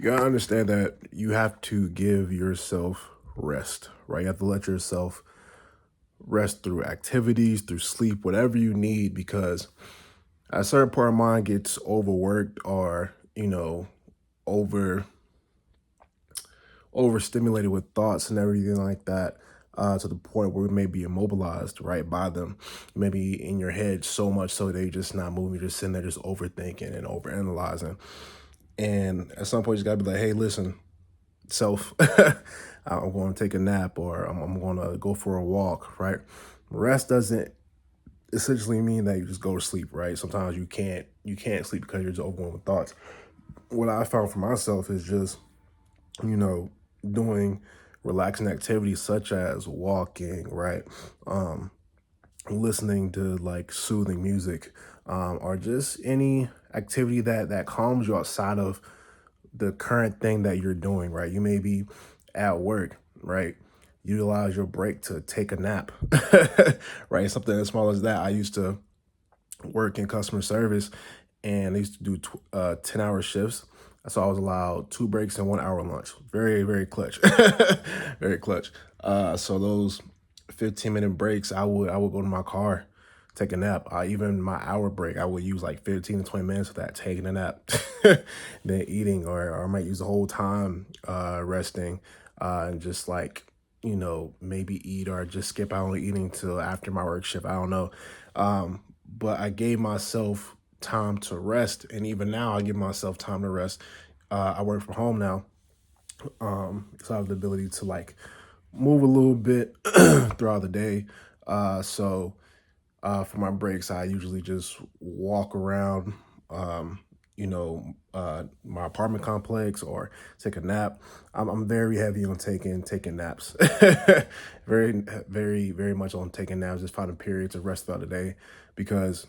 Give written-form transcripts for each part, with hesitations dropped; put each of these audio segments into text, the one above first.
You gotta understand that you have to give yourself rest, right? You have to let yourself rest through activities, through sleep, whatever you need, because a certain part of mind gets overworked or, over overstimulated with thoughts and everything like that, to the point where we may be immobilized, right, by them. Maybe in your head so much so that you're just not moving, you're just sitting there just overthinking and overanalyzing. And at some point, you gotta be like, hey, listen, self, I'm going to take a nap or I'm going to go for a walk, right? Rest doesn't essentially mean that you just go to sleep, right? Sometimes you can't sleep because you're just overwhelmed with thoughts. What I found for myself is just, you know, doing relaxing activities such as walking, right? Um, Listening to like soothing music, or just any activity that calms you outside of the current thing that you're doing, right? You may be at work, right? Utilize your break to take a nap, right? Something as small as that. I used to work in customer service and I used to do 10-hour shifts. So I was allowed 2 breaks and 1 hour lunch. Very, very clutch. Very clutch. So those 15-minute breaks, I would go to my car, take a nap. Even my hour break, I would use like 15 to 20 minutes of that, taking a nap, then eating, or I might use the whole time resting, and just like, maybe eat or just skip out on eating till after my work shift. I don't know. But I gave myself time to rest. And even now, I give myself time to rest. I work from home now. So I have the ability to like move a little bit throughout the day. For my breaks, I usually just walk around, my apartment complex or take a nap. I'm very heavy on taking naps. Very, very, very much on taking naps. Just finding periods of rest throughout the day because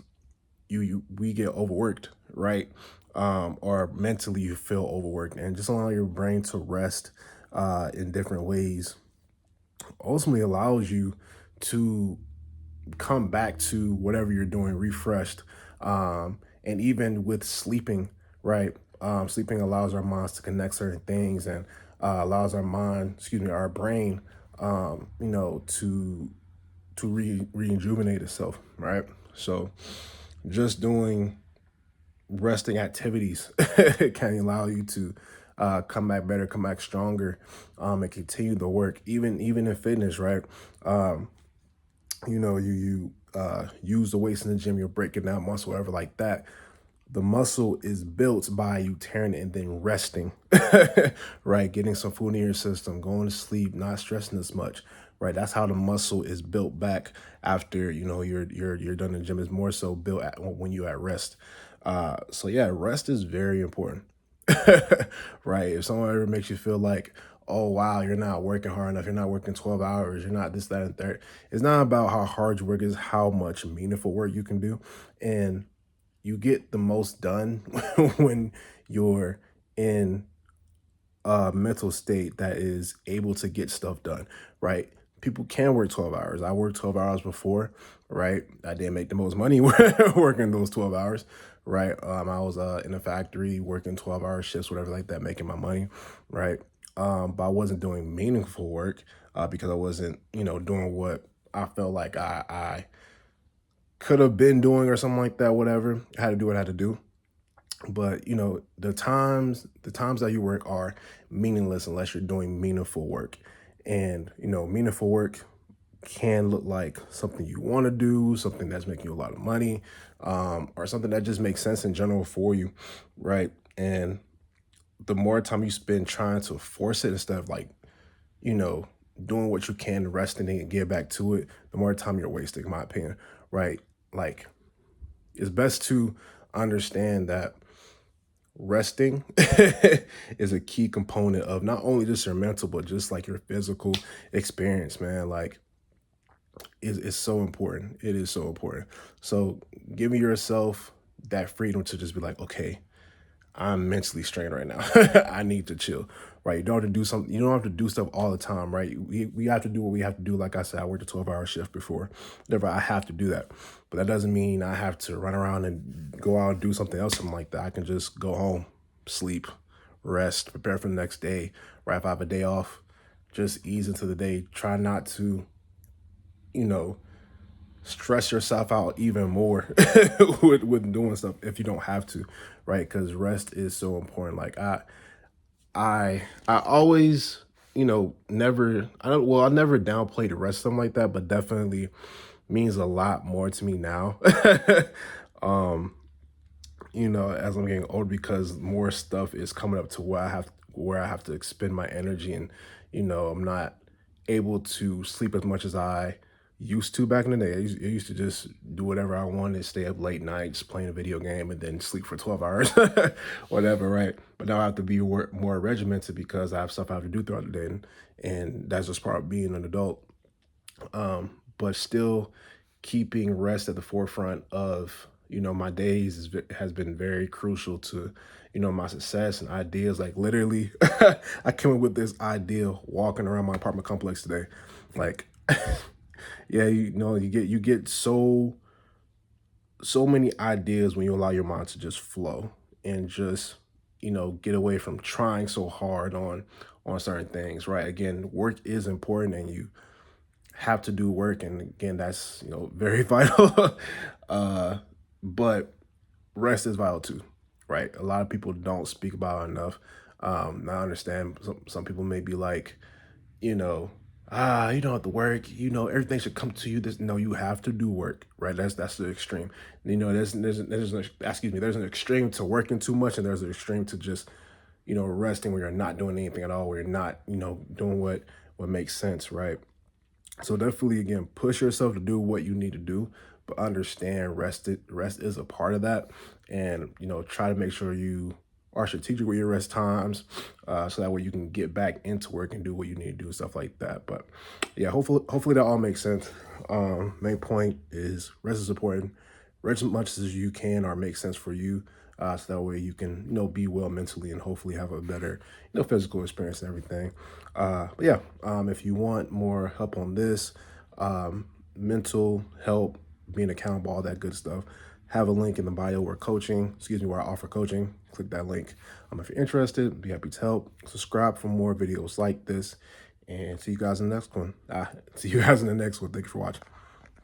we get overworked, right? Or mentally you feel overworked, and just allow your brain to rest in different ways ultimately allows you to come back to whatever you're doing refreshed. And even with sleeping, right? Sleeping allows our minds to connect certain things and allows our brain, to rejuvenate itself, right? So just doing resting activities can allow you to come back better, come back stronger, and continue the work. Even in fitness, right? Um, you use the weights in the gym, you're breaking down muscle, whatever like that. The muscle is built by you tearing it and then resting, right? Getting some food in your system, going to sleep, not stressing as much, right? That's how the muscle is built back after you're done in the gym. Is more so built when you're at rest. So yeah, rest is very important. Right? If someone ever makes you feel like, oh wow, you're not working hard enough, you're not working 12 hours, you're not this, that, and third. It's not about how hard you work, it's how much meaningful work you can do. And you get the most done when you're in a mental state that is able to get stuff done, right? People can work 12 hours. I worked 12 hours before, right? I didn't make the most money working those 12 hours, right? I was in a factory working 12-hour shifts, whatever like that, making my money, right? But I wasn't doing meaningful work because I wasn't, doing what I felt like I could have been doing or something like that, whatever. I had to do what I had to do. But the times that you work are meaningless unless you're doing meaningful work. And meaningful work can look like something you want to do, something that's making you a lot of money, or something that just makes sense in general for you, right? And the more time you spend trying to force it instead of like, you know, doing what you can, resting and get back to it, the more time you're wasting, in my opinion, right? Like, it's best to understand that resting is a key component of not only just your mental, but just like your physical experience, man. Like, it's so important. It is so important. So, giving yourself that freedom to just be like, okay, I'm mentally strained right now. I need to chill, right? You don't have to do something. You don't have to do stuff all the time, right? We have to do what we have to do. Like I said, I worked a 12-hour shift before. Never, I have to do that. But that doesn't mean I have to run around and go out and do something else, something like that. I can just go home, sleep, rest, prepare for the next day, right? If I have a day off, just ease into the day. Try not to, you know, stress yourself out even more with doing stuff if you don't have to, right? Because rest is so important. Like I always, never, I never downplayed the rest, something like that, but definitely means a lot more to me now. As I'm getting older, because more stuff is coming up to where I have to expend my energy, and I'm not able to sleep as much as I used to back in the day. I used to just do whatever I wanted, stay up late nights playing a video game, and then sleep for 12 hours, whatever, right? But now I have to be more regimented because I have stuff I have to do throughout the day, and that's just part of being an adult. But still keeping rest at the forefront of my days has been very crucial to my success and ideas. Like literally, I came up with this idea walking around my apartment complex today. Like, yeah, you get so many ideas when you allow your mind to just flow and just get away from trying so hard on certain things, right? Again, work is important, and you have to do work, and again, that's very vital. uh but rest is vital too, right? A lot of people don't speak about it enough. I understand some people may be like, you know you don't have to work, everything should come to you. This No, you have to do work, right? That's the extreme. There's an extreme to working too much, and there's an extreme to just resting, where you're not doing anything at all, where you're not doing what makes sense, right? So definitely, again, push yourself to do what you need to do, but understand rest is a part of that, and try to make sure you are strategic with your rest times, so that way you can get back into work and do what you need to do, stuff like that. But yeah, hopefully that all makes sense. Main point is rest is important. Rest as much as you can or make sense for you, so that way you can be well mentally and hopefully have a better physical experience and everything. But yeah, if you want more help on this, mental help, being accountable, all that good stuff, have a link in the bio where I offer coaching. Click that link. If you're interested, be happy to help. Subscribe for more videos like this, and see you guys in the next one. Thank you for watching.